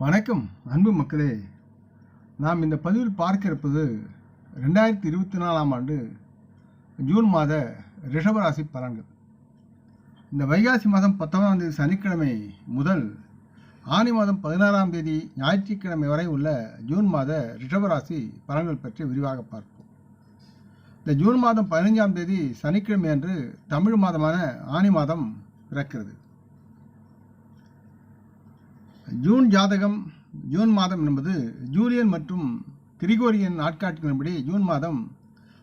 வணக்கம் அன்பு மக்களே. நாம் இந்த பதிவில் பார்க்க இருப்பது 2024ஆம் ஆண்டு ஜூன் மாத ரிஷபராசி பலன்கள். இந்த வைகாசி மாதம் 19ஆம் தேதி சனிக்கிழமை முதல் ஆனி மாதம் 16ஆம் தேதி ஞாயிற்றுக்கிழமை வரை உள்ள ஜூன் மாத ரிஷபராசி பலன்கள் பற்றி விரிவாக பார்ப்போம். இந்த ஜூன் மாதம் 15ஆம் தேதி சனிக்கிழமை அன்று தமிழ் மாதமான ஆனி மாதம் பிறக்கிறது. ஜூன் மாதம் என்பது ஜூலியன் மற்றும் கிரிகோரியன் நாட்காட்டிகளின்படி ஜூன் மாதம்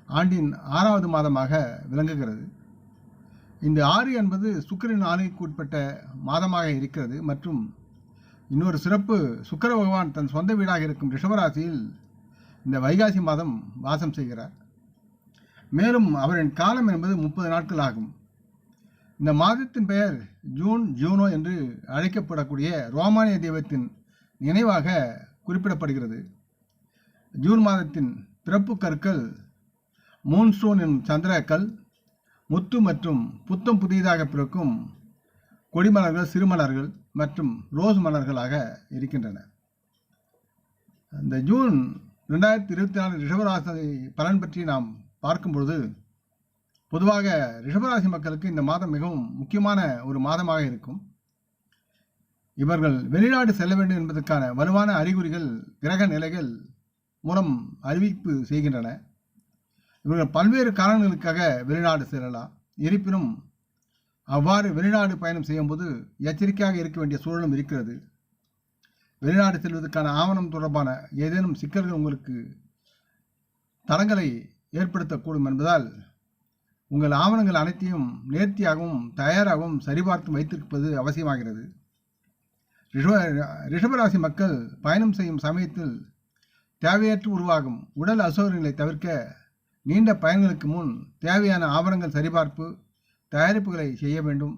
ஆண்டின் 6வது மாதமாக விளங்குகிறது. இந்த 6 என்பது சுக்கிரன் ஆணைக்கு உட்பட்ட மாதமாக இருக்கிறது. மற்றும் இன்னொரு சிறப்பு, சுக்கிர பகவான் தன் சொந்த வீடாக இருக்கும் ரிஷபராசியில் இந்த வைகாசி மாதம் வாசம் செய்கிறார். மேலும் அவரின் காலம் என்பது 30 நாட்கள் ஆகும். இந்த மாதத்தின் பெயர் ஜூனோ என்று அழைக்கப்படக்கூடிய ரோமானிய தெய்வத்தின் நினைவாக குறிப்பிடப்படுகிறது. ஜூன் மாதத்தின் பிறப்பு கற்கள் மூன்ஸ்டோன் என்னும் சந்திரக்கல், முத்து மற்றும் புத்தம் புதியதாக பிறக்கும் கொடிமலர்கள், சிறுமலர்கள் மற்றும் ரோஸ் மலர்களாக இருக்கின்றன. இந்த ஜூன் 2024 ரிஷபராசி பலன் பற்றி நாம் பார்க்கும்பொழுது, பொதுவாக ரிஷபராசி மக்களுக்கு இந்த மாதம் மிகவும் முக்கியமான ஒரு மாதமாக இருக்கும். இவர்கள் வெளிநாடு செல்ல வேண்டும் என்பதற்கான வலுவான அறிகுறிகள் கிரக நிலைகள் மூலம் அறிவிப்பு செய்கின்றன. இவர்கள் பல்வேறு காரணங்களுக்காக வெளிநாடு செல்லலாம். இருப்பினும் அவ்வாறு வெளிநாடு பயணம் செய்யும்போது எச்சரிக்கையாக இருக்க வேண்டிய சூழலும் இருக்கிறது. வெளிநாடு செல்வதற்கான ஆவணம் தொடர்பான ஏதேனும் சிக்கல்கள் உங்களுக்கு தடங்களை ஏற்படுத்தக்கூடும் என்பதால் உங்கள் ஆவணங்கள் அனைத்தையும் நேர்த்தியாகவும் தயாராகவும் சரிபார்த்து வைத்திருப்பது அவசியமாகிறது. ரிஷபராசி மக்கள் பயணம் செய்யும் சமயத்தில் தேவையற்று உருவாகும் உடல் அசௌகரியங்களை தவிர்க்க நீண்ட பயணங்களுக்கு முன் தேவையான ஆவணங்கள் சரிபார்ப்பு தயாரிப்புகளை செய்ய வேண்டும்.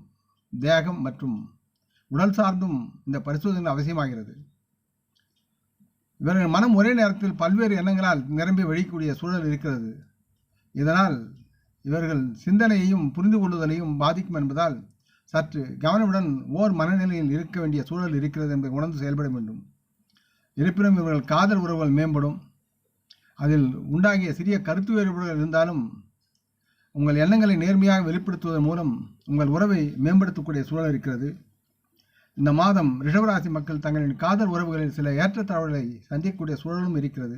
தேகம் மற்றும் உடல் சார்ந்தும் இந்த பரிசோதனை அவசியமாகிறது. இவர்கள் மனம் ஒரே நேரத்தில் பல்வேறு எண்ணங்களால் நிரம்பி வழியக்கூடிய சூழல் இருக்கிறது. இதனால் இவர்கள் சிந்தனையையும் புரிந்து கொள்ளுதலையும் பாதிக்கும் என்பதால் சற்று கவனமுடன் ஓர் மனநிலையில் இருக்க வேண்டிய சூழல் இருக்கிறது என்பதை உணர்ந்து செயல்பட வேண்டும். இருப்பினும் இவர்கள் காதல் உறவுகள் மேம்படும். அதில் உண்டாகிய சிறிய கருத்து வேறுபாடுகள் இருந்தாலும் உங்கள் எண்ணங்களை நேர்மையாக வெளிப்படுத்துவதன் மூலம் உங்கள் உறவை மேம்படுத்தக்கூடிய சூழல் இருக்கிறது. இந்த மாதம் ரிஷபராசி மக்கள் தங்களின் காதல் உறவுகளில் சில ஏற்றத்தாழ்வுகளை சந்திக்கக்கூடிய சூழலும் இருக்கிறது.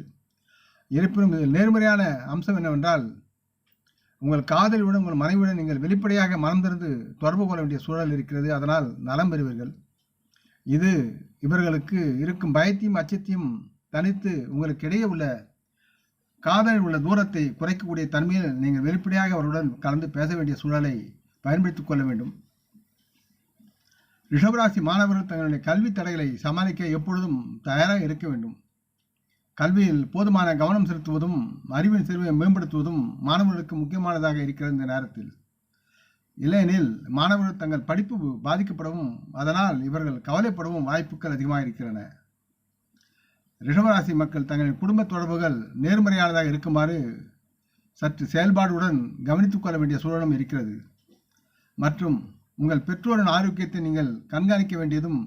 இருப்பினும் இதில் நேர்மறையான அம்சம் என்னவென்றால், உங்கள் காதலியுடன் உங்கள் மனைவியுடன் நீங்கள் வெளிப்படையாக மனம் திறந்து தொடர்பு கொள்ள வேண்டிய சூழல் இருக்கிறது. அதனால் நலம் பெறுவீர்கள். இது இவர்களுக்கு இருக்கும் பயத்தையும் அச்சத்தையும் தனித்து உங்களுக்கு இடையே உள்ள காதலில் உள்ள தூரத்தை குறைக்கக்கூடிய தன்மையில் நீங்கள் வெளிப்படையாக அவருடன் கலந்து பேச வேண்டிய சூழலை பயன்படுத்திக் கொள்ள வேண்டும். ரிஷபராசி மாணவர்கள் தங்களுடைய கல்வி தடைகளை சமாளிக்க எப்பொழுதும் தயாராக இருக்க வேண்டும். கல்வியில் போதுமான கவனம் செலுத்துவதும் அறிவின் செல்வியை மேம்படுத்துவதும் மாணவர்களுக்கு முக்கியமானதாக இருக்கிறது. இந்த நேரத்தில் இல்லையெனில் மாணவர்கள் தங்கள் படிப்பு பாதிக்கப்படவும் அதனால் இவர்கள் கவலைப்படவும் வாய்ப்புகள் அதிகமாக இருக்கின்றன. ரிஷபராசி மக்கள் தங்களின் குடும்ப தொடர்புகள் நேர்மறையானதாக இருக்குமாறு சற்று செயல்பாடுடன் கவனித்துக் கொள்ள வேண்டிய சூழலும் இருக்கிறது. மற்றும் உங்கள் பெற்றோரின் ஆரோக்கியத்தை நீங்கள் கண்காணிக்க வேண்டியதும்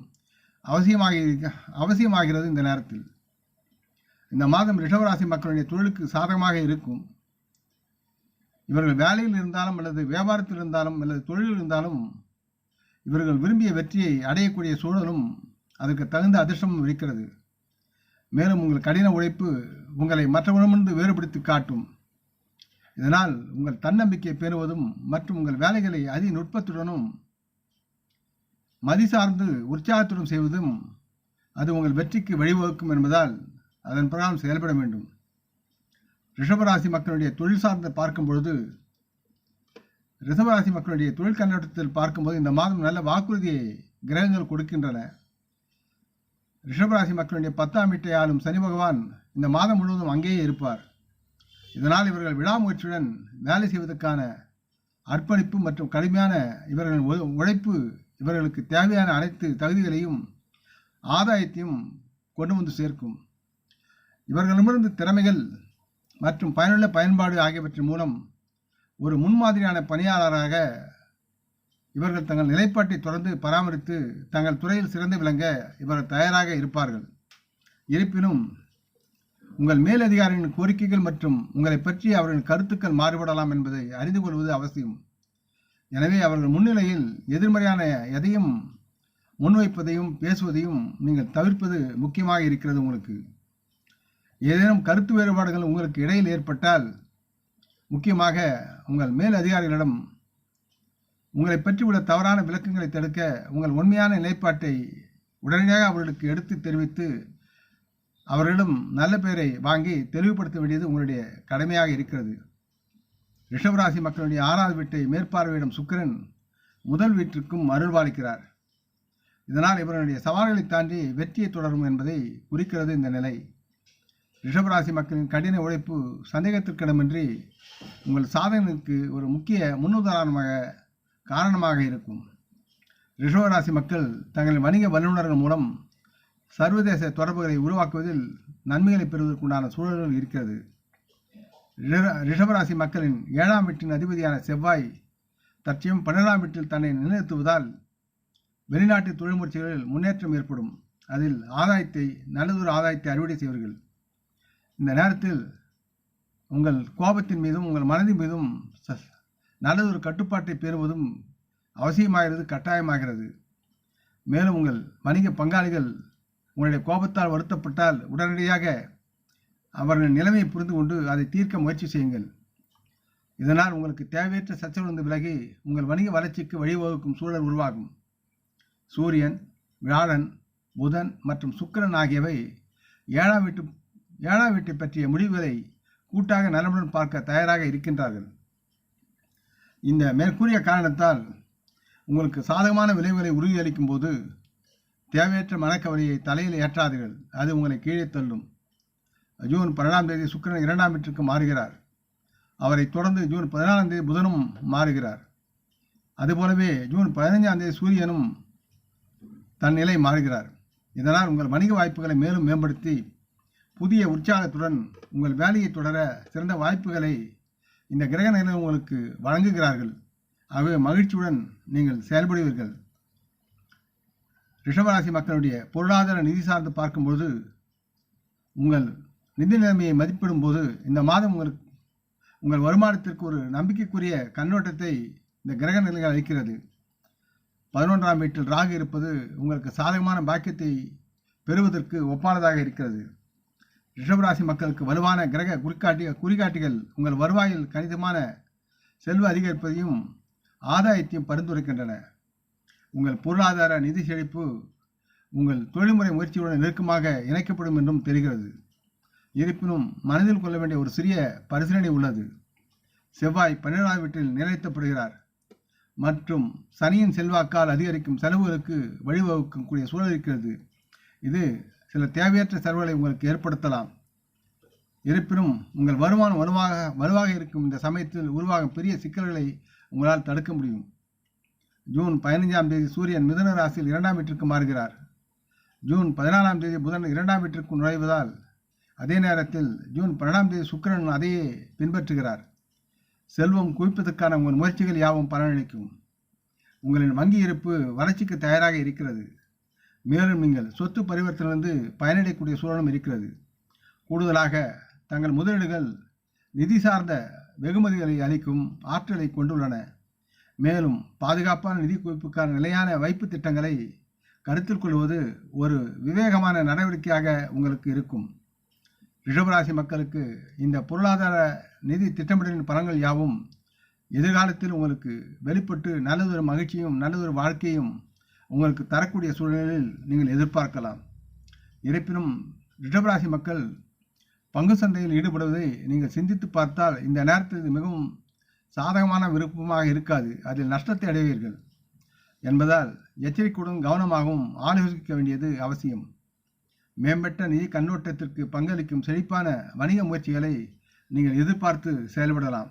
அவசியமாகிறது. இந்த நேரத்தில் இந்த மாதம் ரிஷபராசி மக்களுடைய தொழிலுக்கு சாதகமாக இருக்கும். இவர்கள் வேலையில் இருந்தாலும் அல்லது வியாபாரத்தில் இருந்தாலும் அல்லது தொழிலில் இருந்தாலும் இவர்கள் விரும்பிய வெற்றியை அடையக்கூடிய சூழலும் அதற்கு தகுந்த அதிர்ஷ்டமும் இருக்கிறது. மேலும் உங்கள் கடின உழைப்பு உங்களை மற்றவரிடமிருந்து வேறுபடுத்தி காட்டும். இதனால் உங்கள் தன்னம்பிக்கையை பெறுவதும் மற்றும் உங்கள் வேலைகளை அதி நுட்பத்துடனும் மதி சார்ந்து உற்சாகத்துடன் செய்வதும் அது உங்கள் வெற்றிக்கு வழிவகுக்கும் என்பதால் அதன் பிரகாரம் செயல்பட வேண்டும். ரிஷபராசி மக்களுடைய தொழில் சார்ந்த பார்க்கும் பொழுது, ரிஷபராசி மக்களுடைய தொழில் கண்ணோட்டத்தில் பார்க்கும்போது இந்த மாதம் நல்ல வாக்குறுதியை கிரகங்கள் கொடுக்கின்றன. ரிஷபராசி மக்களுடைய 10ஆம் வீட்டை ஆளும் சனி பகவான் இந்த மாதம் முழுவதும் அங்கேயே இருப்பார். இதனால் இவர்கள் விடாமுயற்சியுடன் வேலை செய்வதற்கான அர்ப்பணிப்பு மற்றும் கடுமையான இவர்களின் உழைப்பு இவர்களுக்கு தேவையான அனைத்து தகுதிகளையும் ஆதாயத்தையும் கொண்டு வந்து சேர்க்கும். இவர்களிடமிருந்து திறமைகள் மற்றும் பயனுள்ள பயன்பாடு ஆகியவற்றின் மூலம் ஒரு முன்மாதிரியான பணியாளராக இவர்கள் தங்கள் நிலைப்பாட்டை தொடர்ந்து பராமரித்து தங்கள் துறையில் சிறந்து விளங்க இவர்கள் தயாராக இருப்பார்கள். இருப்பினும் உங்கள் மேலதிகாரிகளின் கோரிக்கைகள் மற்றும் உங்களை பற்றி அவர்களின் கருத்துக்கள் மாறுபடலாம் என்பதை அறிந்து கொள்வது அவசியம். எனவே அவர்கள் முன்னிலையில் எதிர்மறையான எதையும் முன்வைப்பதையும் பேசுவதையும் நீங்கள் தவிர்ப்பது முக்கியமாக இருக்கிறது. உங்களுக்கு ஏதேனும் கருத்து வேறுபாடுகள் உங்களுக்கு இடையில் ஏற்பட்டால், முக்கியமாக உங்கள் மேல் அதிகாரிகளிடம் உங்களை பற்றி உள்ள தவறான விளக்கங்களை தடுக்க உங்கள் உண்மையான நிலைப்பாட்டை உடனடியாக அவர்களுக்கு எடுத்து தெரிவித்து அவர்களிடம் நல்ல பெயரை வாங்கி தெளிவுபடுத்த வேண்டியது உங்களுடைய கடமையாக இருக்கிறது. ரிஷபராசி மக்களுடைய 6வது வீட்டை மேற்பார்வையிடும் சுக்கிரன் முதல் வீட்டிற்கும் அருள்பாலிக்கிறார். இதனால் இவர்களுடைய சவால்களை தாண்டி வெற்றியை தொடரும் என்பதை குறிக்கிறது இந்த நிலை. ரிஷபராசி மக்களின் கடின உழைப்பு சந்தேகத்திற்கிடமின்றி உங்கள் சாதனைக்கு ஒரு முக்கிய முன்னுதாரணமாக காரணமாக இருக்கும். ரிஷபராசி மக்கள் தங்கள் வணிக வல்லுநர்கள் மூலம் சர்வதேச தொடர்புகளை உருவாக்குவதில் நன்மைகளை பெறுவதற்குண்டான சூழல்கள் இருக்கிறது. ரிஷபராசி மக்களின் 7ஆம் வீட்டின் அதிபதியான செவ்வாய் தற்சமயம் 12ஆம் வீட்டில் தன்னை நிலைநிறுத்துவதால் வெளிநாட்டு தொழில் முயற்சிகளில் முன்னேற்றம் ஏற்படும். அதில் நல்லதொரு ஆதாயத்தை அறுவடை செய்வீர்கள். இந்த நேரத்தில் உங்கள் கோபத்தின் மீதும் உங்கள் மனதின் மீதும் நல்லதொரு கட்டுப்பாட்டை பெறுவதும் அவசியமாகிறது, கட்டாயமாகிறது. மேலும் உங்கள் வணிக பங்காளிகள் உங்களுடைய கோபத்தால் வருத்தப்பட்டால் உடனடியாக அவர்களின் நிலைமையை புரிந்து கொண்டு அதை தீர்க்க முயற்சி செய்யுங்கள். இதனால் உங்களுக்கு தேவையற்ற சர்ச்சைகளிலிருந்து விலகி உங்கள் வணிக வளர்ச்சிக்கு வழிவகுக்கும் சூழல் உருவாகும். சூரியன், வியாழன், புதன் மற்றும் சுக்கிரன் ஆகியவை 7ஆம் வீட்டை பற்றிய முடிவுகளை கூட்டாக நலமுடன் பார்க்க தயாராக இருக்கின்றார்கள். இந்த மேற்கூறிய காரணத்தால் உங்களுக்கு சாதகமான விளைவுகளை உறுதியளிக்கும் போது தேவையற்ற மனக்கவலையை தலையில் ஏற்றாதீர்கள். அது உங்களை கீழே தள்ளும். ஜூன் 12ஆம் தேதி சுக்கிரன் 2ஆம் வீட்டிற்கு மாறுகிறார். அவரை தொடர்ந்து ஜூன் 14ஆம் தேதி புதனும் மாறுகிறார். அதுபோலவே ஜூன் 15ஆம் தேதி சூரியனும் தன் நிலை மாறுகிறார். இதனால் உங்கள் வணிக வாய்ப்புகளை மேலும் மேம்படுத்தி புதிய உற்சாகத்துடன் உங்கள் வேலையை தொடர சிறந்த வாய்ப்புகளை இந்த கிரக நிலையில் உங்களுக்கு வழங்குகிறார்கள். ஆகவே மகிழ்ச்சியுடன் நீங்கள் செயல்படுவீர்கள். ரிஷபராசி மக்களுடைய பொருளாதார நிதி சார்ந்து பார்க்கும்போது உங்கள் நிதி நிலைமையை மதிப்பிடும் போது இந்த மாதம் உங்கள் வருமானத்திற்கு ஒரு நம்பிக்கைக்குரிய கண்ணோட்டத்தை இந்த கிரக நிலைகள் அளிக்கிறது. 11ஆம் வீட்டில் ராகு இருப்பது உங்களுக்கு சாதகமான பாக்கியத்தை பெறுவதற்கு ஒப்பானதாக இருக்கிறது. ரிஷபராசி மக்களுக்கு வலுவான கிரக குறிகாட்டிகள் உங்கள் வருவாயில் கணிசமான செல்வ அதிகரிப்பதையும் ஆதாயத்தையும் பரிந்துரைக்கின்றன. உங்கள் பொருளாதார நிதி செழிப்பு உங்கள் தொழில்முறை முயற்சியுடன் நெருக்கமாக இணைக்கப்படும் என்றும் தெரிகிறது. இருப்பினும் மனதில் கொள்ள வேண்டிய ஒரு சிறிய பரிசீலனை உள்ளது. செவ்வாய் 12ஆம் வீட்டில் நிலைநிறுத்தப்படுகிறார் மற்றும் சனியின் செல்வாக்கால் அதிகரிக்கும் செலவுகளுக்கு வழிவகுக்கக்கூடிய சூழல் இருக்கிறது. இது சில தேவையற்ற செலவுகளை உங்களுக்கு ஏற்படுத்தலாம். இருப்பினும் உங்கள் வருமானம் வலுவாக இருக்கும் இந்த சமயத்தில் உருவாகும் பெரிய சிக்கல்களை உங்களால் தடுக்க முடியும். ஜூன் 15ஆம் தேதி சூரியன் மிதுன ராசியில் 2ஆம் வீட்டிற்கு மாறுகிறார். ஜூன் 14ஆம் தேதி புதன் 2ஆம் வீட்டிற்கு நுழைவதால் அதே நேரத்தில் ஜூன் 12ஆம் தேதி சுக்கிரன் அதையே பின்பற்றுகிறார். செல்வம் குவிப்பதற்கான உங்கள் முயற்சிகள் யாவும் பலனளிக்கும். உங்களின் வங்கி இருப்பு வளர்ச்சிக்கு தயாராக இருக்கிறது. மேலும் நீங்கள் சொத்து பரிவர்த்தனையிலிருந்து பயனடையக்கூடிய சூழலும் இருக்கிறது. கூடுதலாக தங்கள் முதலீடுகள் நிதி சார்ந்த வெகுமதிகளை அளிக்கும் ஆற்றலை கொண்டுள்ளன. மேலும் பாதுகாப்பான நிதி குவிப்புக்கான நிலையான வைப்பு திட்டங்களை கருத்தில் கொள்வது ஒரு விவேகமான நடவடிக்கையாக உங்களுக்கு இருக்கும். ரிஷபராசி மக்களுக்கு இந்த பொருளாதார நிதி திட்டமிடலின் பலன்கள் யாவும் எதிர்காலத்தில் உங்களுக்கு வெளிப்பட்டு நல்லதொரு மகிழ்ச்சியும் நல்லதொரு வாழ்க்கையும் உங்களுக்கு தரக்கூடிய சூழ்நிலையில் நீங்கள் எதிர்பார்க்கலாம். இருப்பினும் ரிஷபராசி மக்கள் பங்கு சந்தையில் ஈடுபடுவதை நீங்கள் சிந்தித்து பார்த்தால் இந்த நேரத்தில் இது மிகவும் சாதகமான விருப்பமாக இருக்காது. அதில் நஷ்டத்தை அடைவீர்கள் என்பதால் எச்சரிக்கையுடன் கவனமாகவும் ஆலோசிக்க வேண்டியது அவசியம். மேம்பட்ட நிதி கண்ணோட்டத்திற்கு பங்களிக்கும் செழிப்பான வணிக முயற்சிகளை நீங்கள் எதிர்பார்த்து செயல்படலாம்.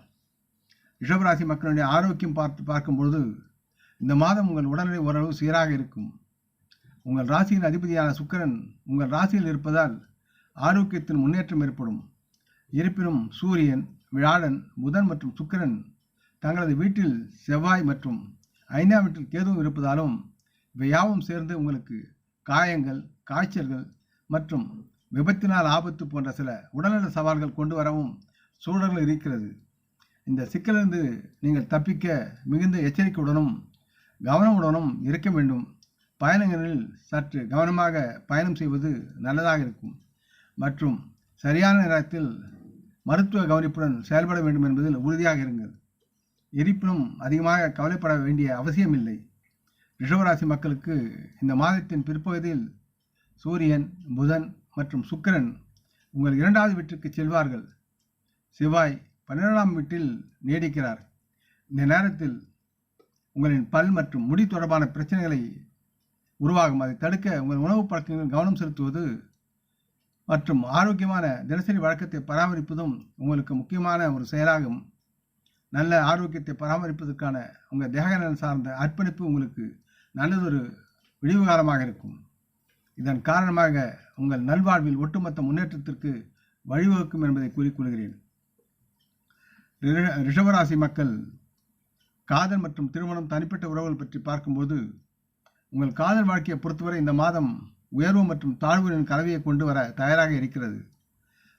ரிஷபராசி மக்களுடைய ஆரோக்கியம் பார்க்கும்பொழுது இந்த மாதம் உங்கள் உடல்நிலை ஓரளவு சீராக இருக்கும். உங்கள் ராசியின் அதிபதியான சுக்கிரன் உங்கள் ராசியில் இருப்பதால் ஆரோக்கியத்தின் முன்னேற்றம் ஏற்படும். இருப்பினும் சூரியன், வியாழன், புதன் மற்றும் சுக்கிரன் தங்களது வீட்டில் செவ்வாய் மற்றும் 5ஆம் வீட்டில் கேதுவும் இருப்பதாலும் இவை யாவும் சேர்ந்து உங்களுக்கு காயங்கள், காய்ச்சல்கள் மற்றும் விபத்தினால் ஆபத்து போன்ற சில உடல்நல சவால்கள் கொண்டு வரவும் சூழல்கள் இருக்கிறது. இந்த சிக்கலிலிருந்து நீங்கள் தப்பிக்க மிகுந்த எச்சரிக்கையுடனும் கவனமுடனும் இருக்க வேண்டும். பயணங்களில் சற்று கவனமாக பயணம் செய்வது நல்லதாக இருக்கும் மற்றும் சரியான நேரத்தில் மருத்துவ கவனிப்புடன் செயல்பட வேண்டும் என்பதில் உறுதியாக இருங்கள். இருப்பினும் அதிகமாக கவலைப்பட வேண்டிய அவசியமில்லை. ரிஷபராசி மக்களுக்கு இந்த மாதத்தின் பிற்பகுதியில் சூரியன், புதன் மற்றும் சுக்கிரன் உங்கள் 2வது வீட்டிற்கு செல்வார்கள். செவ்வாய் 12ஆம் வீட்டில் நீடிக்கிறார். இந்த நேரத்தில் உங்களின் பல் மற்றும் முடி தொடர்பான பிரச்சனைகளை உருவாகும். அதை தடுக்க உங்கள் உணவு பழக்கங்களில் கவனம் செலுத்துவது மற்றும் ஆரோக்கியமான தினசரி வழக்கத்தை பராமரிப்பதும் உங்களுக்கு முக்கியமான ஒரு செயலாகும். நல்ல ஆரோக்கியத்தை பராமரிப்பதற்கான உங்கள் தேகநலன் சார்ந்த அர்ப்பணிப்பு உங்களுக்கு நல்லதொரு விடிவு காலமாக இருக்கும். இதன் காரணமாக உங்கள் நல்வாழ்வில் ஒட்டுமொத்த முன்னேற்றத்திற்கு வழிவகுக்கும் என்பதை கூறிக்கொள்கிறேன். ரிஷபராசி மக்கள் காதல் மற்றும் திருமணம், தனிப்பட்ட உறவுகள் பற்றி பார்க்கும்போது உங்கள் காதல் வாழ்க்கையை பொறுத்தவரை இந்த மாதம் உயர்வு மற்றும் தாழ்வுகளின் கலவையை கொண்டு வர தயாராக இருக்கிறது.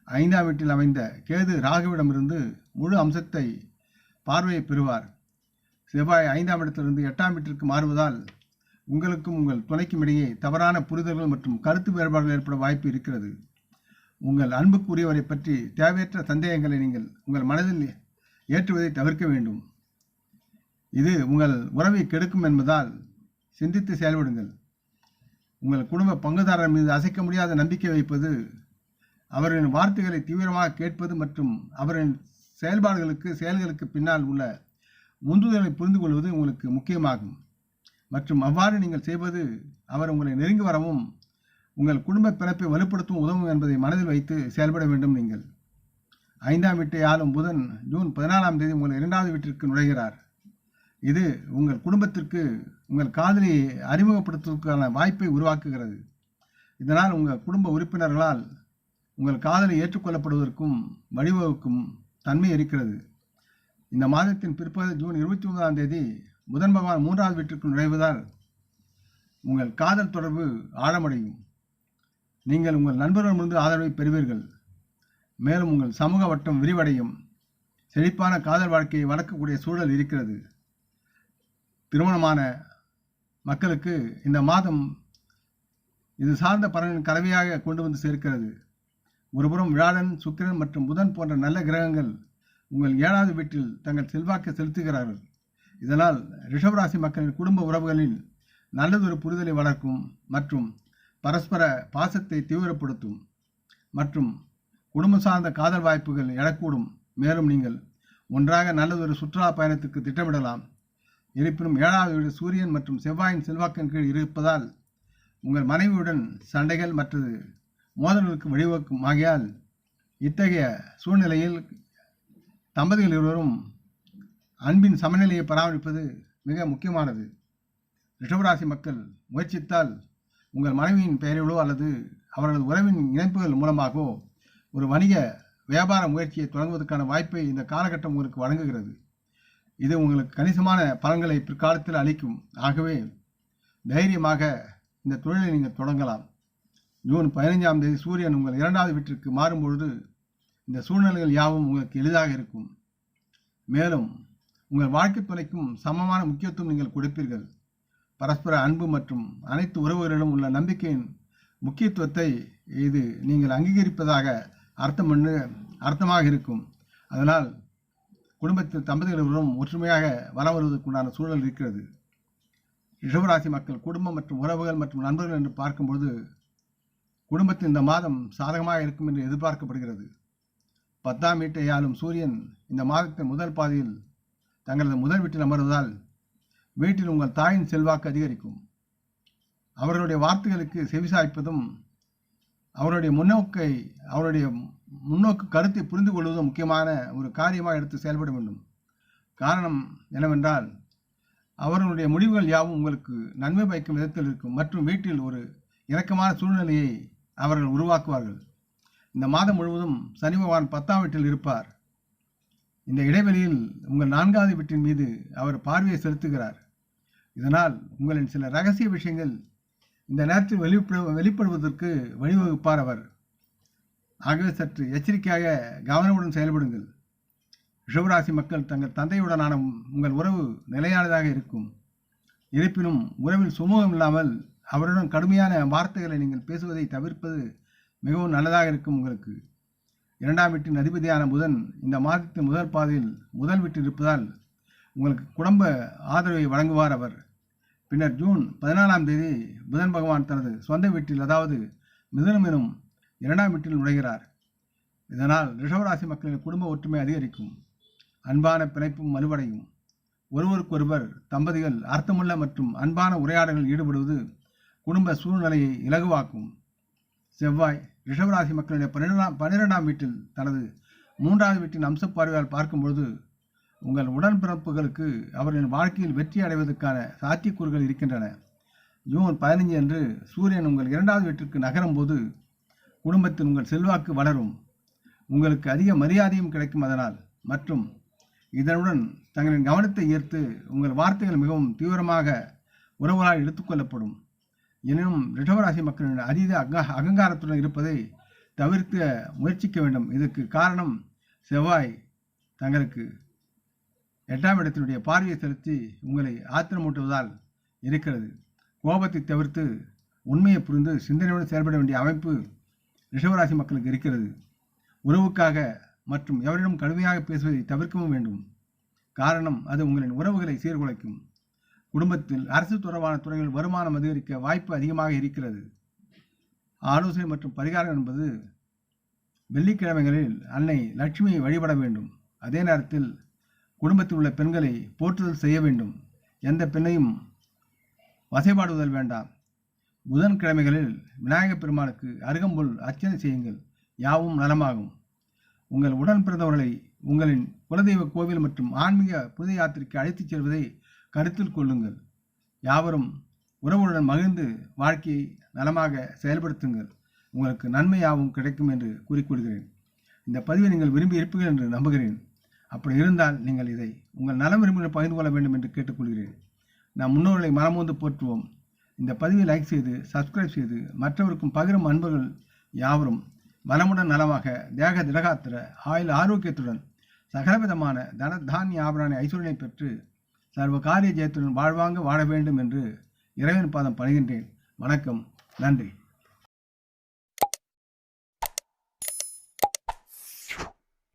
5ஆம் வீட்டில் அமைந்த கேது ராகுவிடமிருந்து முழு அம்சத்தை பார்வையை பெறுவார். செவ்வாய் 5ஆம் இடத்திலிருந்து 8ஆம் வீட்டிற்கு மாறுவதால் உங்களுக்கும் உங்கள் துணைக்கும் இடையே தவறான புரிதல்கள் மற்றும் கருத்து வேறுபாடுகள் ஏற்பட வாய்ப்பு இருக்கிறது. உங்கள் அன்புக்குரியவரை பற்றி தேவையற்ற சந்தேகங்களை நீங்கள் உங்கள் மனதில் ஏற்றுவதை தவிர்க்க வேண்டும். இது உங்கள் உறவை கெடுக்கும் என்பதால் சிந்தித்து செயல்படுங்கள். உங்கள் குடும்ப பங்குதாரர் மீது அசைக்க முடியாத நம்பிக்கை வைப்பது, அவர்களின் வார்த்தைகளை தீவிரமாக கேட்பது மற்றும் அவர்களின் செயல்களுக்கு பின்னால் உள்ள உந்துதலை புரிந்து கொள்வது உங்களுக்கு முக்கியமாகும். மற்றும் அவ்வாறு நீங்கள் செய்வது அவர் உங்களை நெருங்கி வரவும் உங்கள் குடும்ப பிணைப்பை வலுப்படுத்தவும் உதவும் என்பதை மனதில் வைத்து செயல்பட வேண்டும். நீங்கள் 5ஆம் வீட்டை ஆளும் புதன் ஜூன் 14ஆம் தேதி உங்கள் 2வது வீட்டிற்கு நுழைகிறார். இது உங்கள் குடும்பத்திற்கு உங்கள் காதலியை அறிமுகப்படுத்துவதற்கான வாய்ப்பை உருவாக்குகிறது. இதனால் உங்கள் குடும்ப உறுப்பினர்களால் உங்கள் காதலை ஏற்றுக்கொள்ளப்படுவதற்கும் வழிவகுக்கும் தன்மை இருக்கிறது. இந்த மாதத்தின் பிற்பகுதி ஜூன் 29ஆம் தேதி புதன் பகவான் 3வது வீட்டிற்கு நுழைவதால் உங்கள் காதல் தொடர்பு ஆழமடையும். நீங்கள் உங்கள் நண்பர்களிடமிருந்து ஆதரவை பெறுவீர்கள். மேலும் உங்கள் சமூக வட்டம் விரிவடையும். செழிப்பான காதல் வாழ்க்கையை வளர்க்கக்கூடிய சூழல் இருக்கிறது. திருமணமான மக்களுக்கு இந்த மாதம் இது சார்ந்த பலனின் கலவையாக கொண்டு வந்து சேர்க்கிறது. ஒருபுறம் வியாழன், சுக்கிரன் மற்றும் புதன் போன்ற நல்ல கிரகங்கள் உங்கள் 7வது வீட்டில் தங்கள் செல்வாக்கை செலுத்துகிறார்கள். இதனால் ரிஷபராசி மக்களின் குடும்ப உறவுகளில் நல்லதொரு புரிதலை வளர்க்கும் மற்றும் பரஸ்பர பாசத்தை தீவிரப்படுத்தும் மற்றும் குடும்பம் சார்ந்த காதல் வாய்ப்புகள் எழக்கூடும். மேலும் நீங்கள் ஒன்றாக நல்லதொரு சுற்றுலா பயணத்துக்கு திட்டமிடலாம். இருப்பினும் 7வது வீடு சூரியன் மற்றும் செவ்வாயின் செல்வாக்கின் கீழ் இருப்பதால் உங்கள் மனைவியுடன் சண்டைகள் மற்றது மோதல்களுக்கு வழிவகுக்கும். ஆகையால் இத்தகைய சூழ்நிலையில் தம்பதிகள் இருவரும் அன்பின் சமநிலையை பராமரிப்பது மிக முக்கியமானது. ரிஷபராசி மக்கள் முயற்சித்தால் உங்கள் மனைவியின் பெயரிலோ அல்லது அவர்களது உறவின் இணைப்புகள் மூலமாகவோ ஒரு வணிக வியாபார முயற்சியை தொடங்குவதற்கான வாய்ப்பை இந்த காலகட்டம் உங்களுக்கு வழங்குகிறது. இது உங்களுக்கு கணிசமான பலன்களை பிற்காலத்தில் அளிக்கும். ஆகவே தைரியமாக இந்த தொழிலை நீங்கள் தொடங்கலாம். ஜூன் 15ஆம் தேதி சூரியன் உங்கள் 2வது வீட்டிற்கு மாறும்பொழுது இந்த சூழ்நிலைகள் யாவும் உங்களுக்கு எளிதாக இருக்கும். மேலும் உங்கள் வாழ்க்கை துணைக்கும் சமமான முக்கியத்துவம் நீங்கள் கொடுப்பீர்கள். பரஸ்பர அன்பு மற்றும் அனைத்து உறவுகளிலும் உள்ள நம்பிக்கையின் முக்கியத்துவத்தை இது நீங்கள் அங்கீகரிப்பதாக அர்த்தமாக இருக்கும். அதனால் குடும்பத்தில் தம்பதிகளுடன் ஒற்றுமையாக வலம் வருவதற்குண்டான சூழல் இருக்கிறது. ரிஷபராசி மக்கள் குடும்பம் மற்றும் உறவுகள் மற்றும் நண்பர்கள் என்று பார்க்கும்போது குடும்பத்தில் இந்த மாதம் சாதகமாக இருக்கும் என்று எதிர்பார்க்கப்படுகிறது. 10ஆம் வீட்டை ஆளும் சூரியன் இந்த மாதத்தின் முதல் பாதியில் தங்களது முதல் வீட்டில் அமர்வதால் வீட்டில் உங்கள் தாயின் செல்வாக்கு அதிகரிக்கும். அவர்களுடைய வார்த்தைகளுக்கு செவிசாய்ப்பதும் அவருடைய முன்னோக்கு கருத்தை புரிந்து கொள்வதும் முக்கியமான ஒரு காரியமாக எடுத்து செயல்பட வேண்டும். காரணம் என்னவென்றால் அவர்களுடைய முடிவுகள் யாவும் உங்களுக்கு நன்மை பயக்கும் விதத்தில் இருக்கும் மற்றும் வீட்டில் ஒரு இணக்கமான சூழ்நிலையை அவர்கள் உருவாக்குவார்கள். இந்த மாதம் முழுவதும் சனி பகவான் 10ஆம் வீட்டில் இருப்பார். இந்த இடைவெளியில் உங்கள் 4வது வீட்டின் மீது அவர் பார்வையை செலுத்துகிறார். இதனால் உங்களின் சில ரகசிய விஷயங்கள் இந்த நேரத்தில் வெளிப்படுவதற்கு வழிவகுப்பார் அவர். ஆகவே சற்று எச்சரிக்கையாக கவனமுடன் செயல்படுங்கள். ரிஷபராசி மக்கள் தங்கள் தந்தையுடனான உங்கள் உறவு நிலையானதாக இருக்கும். இருப்பினும் உறவில் சுமூகம் இல்லாமல் அவருடன் கடுமையான வார்த்தைகளை நீங்கள் பேசுவதை தவிர்ப்பது மிகவும் நல்லதாக இருக்கும். உங்களுக்கு 2ஆம் வீட்டின் அதிபதியான புதன் இந்த மாதத்தின் முதல் பாதையில் முதல் வீட்டில் இருப்பதால் உங்களுக்கு குடும்ப ஆதரவை வழங்குவார் அவர். பின்னர் ஜூன் 14ஆம் தேதி புதன் பகவான் தனது சொந்த வீட்டில், அதாவது மிதுனம் எனும் 2ஆம் வீட்டில் நுழைகிறார். இதனால் ரிஷபராசி மக்களின் குடும்ப ஒற்றுமை அதிகரிக்கும். அன்பான பிணைப்பும் வலுவடையும். ஒருவருக்கொருவர் தம்பதிகள் அர்த்தமுள்ள மற்றும் அன்பான உரையாடல்களில் ஈடுபடுவது குடும்ப சூழ்நிலையை இலகுவாக்கும். செவ்வாய் ரிஷபராசி மக்களுடைய 12ஆம் வீட்டில் தனது 3வது வீட்டின் அம்ச பார்வையால் பார்க்கும்பொழுது உங்கள் உடன்பிறப்புகளுக்கு அவர்களின் வாழ்க்கையில் வெற்றி அடைவதற்கான சாத்தியக்கூறுகள் இருக்கின்றன. ஜூன் 15 அன்று சூரியன் உங்கள் 2வது வீட்டிற்கு நகரும் போது குடும்பத்தில் உங்கள் செல்வாக்கு வளரும். உங்களுக்கு அதிக மரியாதையும் கிடைக்கும். அதனால் மற்றும் இதனுடன் தங்களின் கவனத்தை ஈர்த்து உங்கள் வார்த்தைகள் மிகவும் தீவிரமாக உறவுகளால் எடுத்துக்கொள்ளப்படும். எனினும் ரிஷபராசி மக்களின் அதீத அகங்காரத்துடன் இருப்பதை தவிர்க்க முயற்சிக்க வேண்டும். இதற்கு காரணம் செவ்வாய் தங்களுக்கு 8ஆம் இடத்தினுடைய பார்வையை செலுத்தி உங்களை ஆத்திரமூட்டுவதால் இருக்கிறது. கோபத்தை தவிர்த்து உண்மையை புரிந்து சிந்தனையுடன் செயல்பட வேண்டிய அமைப்பு ரிஷபராசி மக்களுக்கு இருக்கிறது. உறவுக்காக மற்றும் எவரிடம் கடுமையாக பேசுவதை தவிர்க்கவும் வேண்டும். காரணம் அது உங்களின் உறவுகளை சீர்குலைக்கும். குடும்பத்தில் அரசு தொடர்பான துறைகளில் வருமானம் அதிகரிக்க வாய்ப்பு அதிகமாக இருக்கிறது. ஆலோசனை மற்றும் பரிகாரம் என்பது வெள்ளிக்கிழமைகளில் அன்னை லட்சுமியை வழிபட வேண்டும். அதே நேரத்தில் குடும்பத்தில் உள்ள பெண்களை போற்றுதல் செய்ய வேண்டும். எந்த பெண்ணையும் வசைபாடுதல் வேண்டாம். புதன்கிழமைகளில் விநாயகப் பெருமானுக்கு அருகம்புல் அர்ச்சனை செய்யுங்கள். யாவும் நலமாகும். உங்கள் உடன் பிறந்தவர்களை உங்களின் குலதெய்வ கோவில் மற்றும் ஆன்மீக புனித யாத்திரைக்கு அழைத்துச் செல்வதை கருத்தில் கொள்ளுங்கள். யாவரும் உறவுடன் மகிழ்ந்து வாழ்க்கையை நலமாக செயல்படுத்துங்கள். உங்களுக்கு நன்மையாகவும் கிடைக்கும் என்று கூறிக்கொள்கிறேன். இந்த பதிவை நீங்கள் விரும்பி இருப்பீர்கள் என்று நம்புகிறேன். அப்படி இருந்தால் நீங்கள் இதை உங்கள் நலம் விரும்பிகள் பகிர்ந்து கொள்ள வேண்டும் என்று கேட்டுக்கொள்கிறேன். நாம் முன்னோர்களை மனமோந்து போற்றுவோம். இந்த பதிவை லைக் செய்து சப்ஸ்கிரைப் செய்து மற்றவருக்கும் பகிரும் அன்பர்கள் யாவரும் வளமுடன் நலமாக தேக திடகாத்திர ஆயுள் ஆரோக்கியத்துடன் சகலவிதமான தன தானிய ஆபரண ஐஸ்வர்யனை பெற்று சர்வ காரிய ஜெயத்துடன் வாழ்வாங்க வாழ வேண்டும் என்று இறைவன் பாதம் பணிகின்றேன். வணக்கம். நன்றி.